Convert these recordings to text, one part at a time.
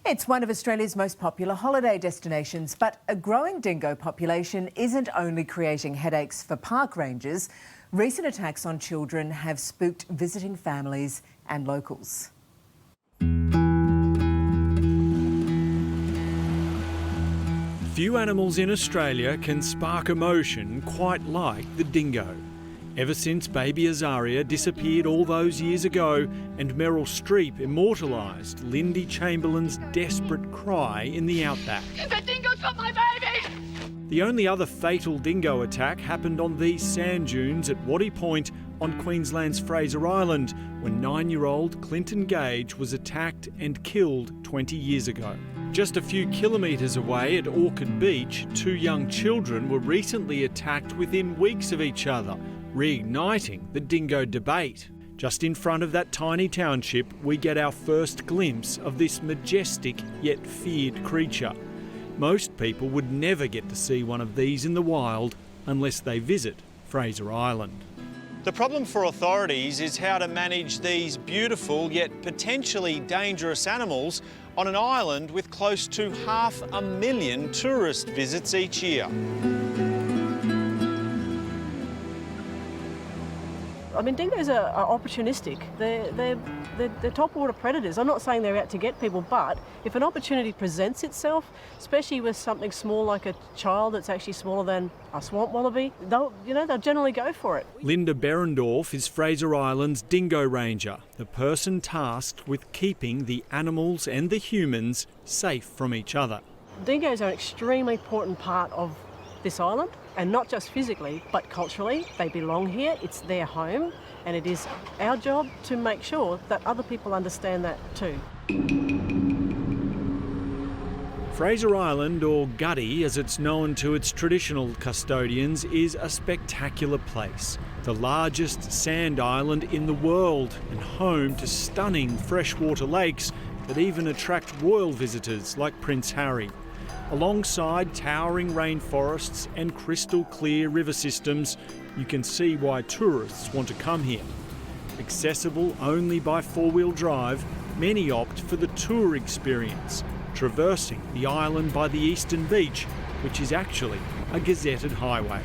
It's one of Australia's most popular holiday destinations, but a growing dingo population isn't only creating headaches for park rangers. Recent attacks on children have spooked visiting families and locals. Few animals in Australia can spark emotion quite like the dingo. Ever since baby Azaria disappeared all those years ago and Meryl Streep immortalised Lindy Chamberlain's desperate cry in the outback. The dingo's got my baby! The only other fatal dingo attack happened on these sand dunes at Waddy Point on Queensland's Fraser Island when 9-year-old Clinton Gage was attacked and killed 20 years ago. Just a few kilometres away at Orchard Beach, 2 young children were recently attacked within weeks of each other, reigniting the dingo debate. Just in front of that tiny township, we get our first glimpse of this majestic yet feared creature. Most people would never get to see one of these in the wild unless they visit Fraser Island. The problem for authorities is how to manage these beautiful yet potentially dangerous animals on an island with close to 500,000 tourist visits each year. I mean, dingoes are opportunistic. They're topwater predators. I'm not saying they're out to get people, but if an opportunity presents itself, especially with something small like a child that's actually smaller than a swamp wallaby, they'll generally go for it. Linda Berendorf is Fraser Island's dingo ranger, the person tasked with keeping the animals and the humans safe from each other. Dingoes are an extremely important part of this island, and not just physically but culturally. They belong here, it's their home, and it is our job to make sure that other people understand that too. Fraser Island, or Gutty as it's known to its traditional custodians, is a spectacular place. The largest sand island in the world and home to stunning freshwater lakes that even attract royal visitors like Prince Harry. Alongside towering rainforests and crystal clear river systems, you can see why tourists want to come here. Accessible only by 4-wheel drive, many opt for the tour experience, traversing the island by the eastern beach, which is actually a gazetted highway.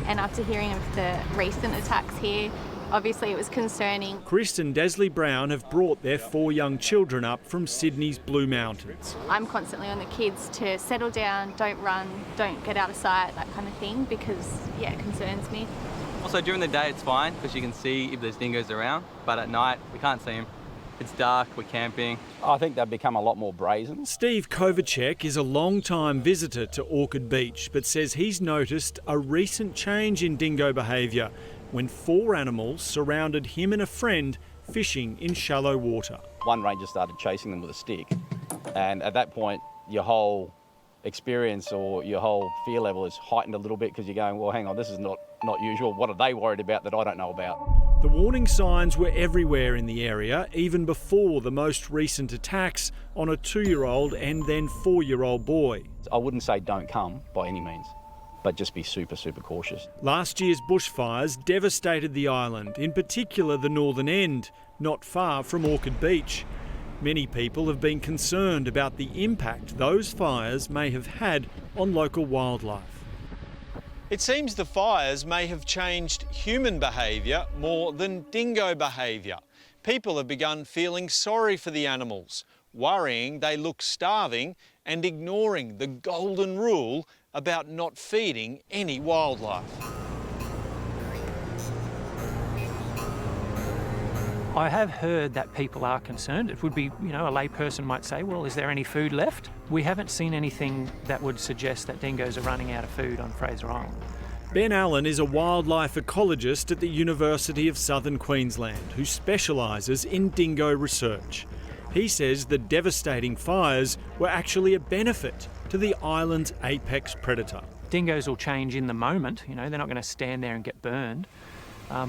And after hearing of the recent attacks here, obviously it was concerning. Chris and Desley Brown have brought their 4 young children up from Sydney's Blue Mountains. I'm constantly on the kids to settle down, don't run, don't get out of sight, that kind of thing, because, yeah, it concerns me. Also, during the day it's fine because you can see if there's dingoes around, but at night we can't see them. It's dark, we're camping. I think they've become a lot more brazen. Steve Kovacek is a long-time visitor to Orchard Beach, but says he's noticed a recent change in dingo behaviour when 4 animals surrounded him and a friend fishing in shallow water. One ranger started chasing them with a stick, and at that point your whole experience or your whole fear level is heightened a little bit because you're going, well, hang on, this is not usual. What are they worried about that I don't know about? The warning signs were everywhere in the area, even before the most recent attacks on a 2-year-old and then 4-year-old boy. I wouldn't say don't come by any means, but just be super, super cautious. Last year's bushfires devastated the island, in particular the northern end, not far from Orchard Beach. Many people have been concerned about the impact those fires may have had on local wildlife. It seems the fires may have changed human behaviour more than dingo behaviour. People have begun feeling sorry for the animals, worrying they look starving and ignoring the golden rule about not feeding any wildlife. I have heard that people are concerned. It would be, a layperson might say, well, is there any food left? We haven't seen anything that would suggest that dingoes are running out of food on Fraser Island. Ben Allen is a wildlife ecologist at the University of Southern Queensland who specialises in dingo research. He says the devastating fires were actually a benefit to the island's apex predator. Dingoes will change in the moment, they're not going to stand there and get burned.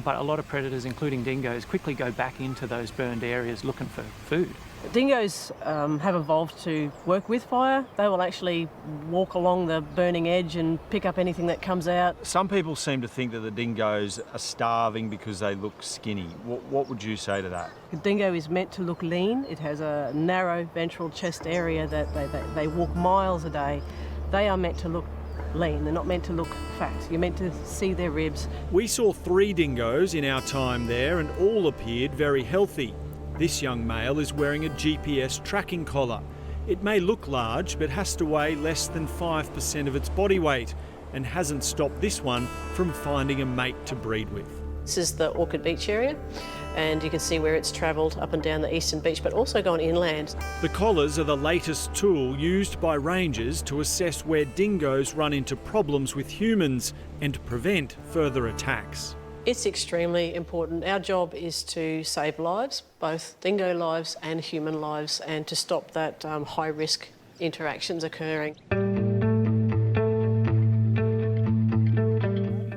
But a lot of predators, including dingoes, quickly go back into those burned areas looking for food. Dingoes have evolved to work with fire. They will actually walk along the burning edge and pick up anything that comes out. Some people seem to think that the dingoes are starving because they look skinny. What would you say to that? A dingo is meant to look lean. It has a narrow ventral chest area that they walk miles a day. They are meant to look lean. They're not meant to look fat. You're meant to see their ribs. We saw 3 dingoes in our time there and all appeared very healthy. This young male is wearing a GPS tracking collar. It may look large but has to weigh less than 5% of its body weight and hasn't stopped this one from finding a mate to breed with. This is the Orchid Beach area, and you can see where it's travelled up and down the eastern beach, but also gone inland. The collars are the latest tool used by rangers to assess where dingoes run into problems with humans and prevent further attacks. It's extremely important. Our job is to save lives, both dingo lives and human lives, and to stop that high-risk interactions occurring.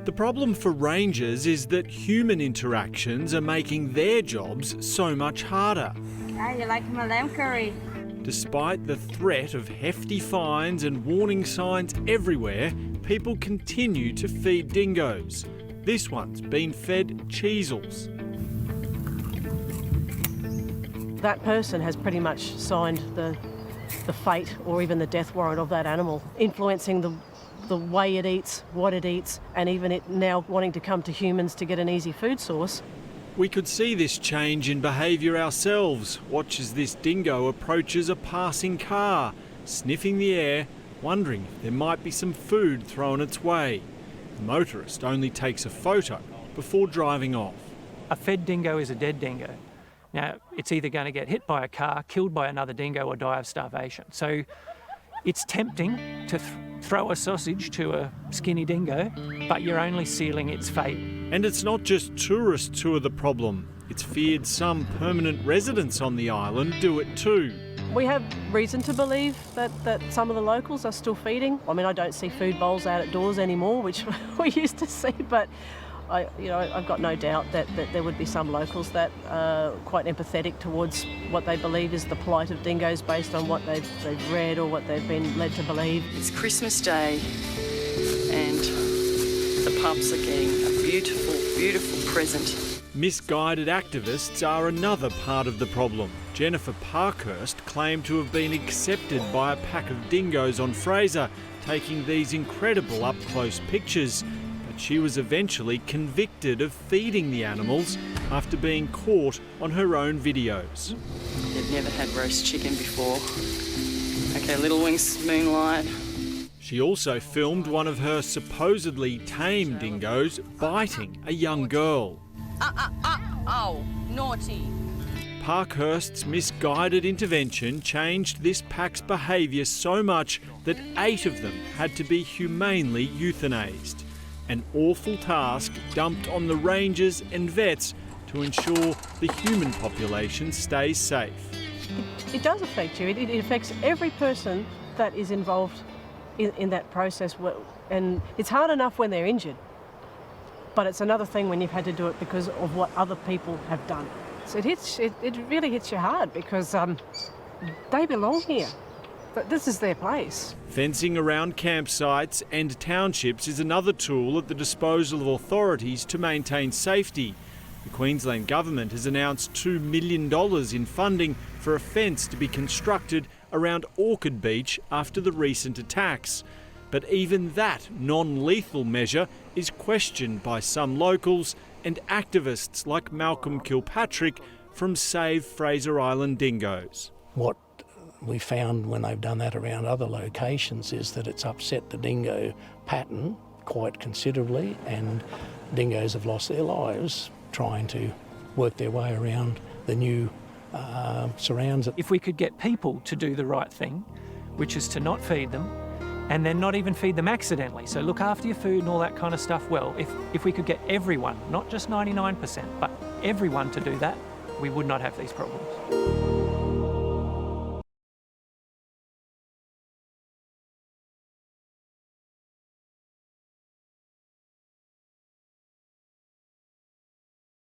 The problem for rangers is that human interactions are making their jobs so much harder. You like my lamb curry? Despite the threat of hefty fines and warning signs everywhere, people continue to feed dingoes. This one's been fed cheesels. That person has pretty much signed the fate or even the death warrant of that animal, influencing the way it eats, what it eats, and even it now wanting to come to humans to get an easy food source. We could see this change in behaviour ourselves. Watch as this dingo approaches a passing car, sniffing the air, wondering if there might be some food thrown its way. The motorist only takes a photo before driving off. A fed dingo is a dead dingo. Now, it's either going to get hit by a car, killed by another dingo, or die of starvation. So it's tempting to throw a sausage to a skinny dingo, but you're only sealing its fate. And it's not just tourists who are the problem. It's feared some permanent residents on the island do it too. We have reason to believe that some of the locals are still feeding. I mean, I don't see food bowls out at doors anymore, which we used to see, but I've got no doubt that there would be some locals that are quite empathetic towards what they believe is the plight of dingoes based on what they've read or what they've been led to believe. It's Christmas Day and the pups are getting a beautiful, beautiful present. Misguided activists are another part of the problem. Jennifer Parkhurst claimed to have been accepted by a pack of dingoes on Fraser, taking these incredible up-close pictures. But she was eventually convicted of feeding the animals after being caught on her own videos. They've never had roast chicken before. Okay, Little Wings Moonlight. She also filmed one of her supposedly tame dingoes biting a young girl. Oh, naughty. Parkhurst's misguided intervention changed this pack's behaviour so much that 8 of them had to be humanely euthanased. An awful task dumped on the rangers and vets to ensure the human population stays safe. It does affect you. It affects every person that is involved in that process. And it's hard enough when they're injured, but it's another thing when you've had to do it because of what other people have done. So it really hits you hard because they belong here. But this is their place. Fencing around campsites and townships is another tool at the disposal of authorities to maintain safety. The Queensland Government has announced $2 million in funding for a fence to be constructed around Orchid Beach after the recent attacks. But even that non-lethal measure is questioned by some locals and activists like Malcolm Kilpatrick from Save Fraser Island Dingoes. What we found when they've done that around other locations is that it's upset the dingo pattern quite considerably, and dingoes have lost their lives trying to work their way around the new surrounds. If we could get people to do the right thing, which is to not feed them, and then not even feed them accidentally, so look after your food and all that kind of stuff, well, if we could get everyone, not just 99%, but everyone to do that, we would not have these problems.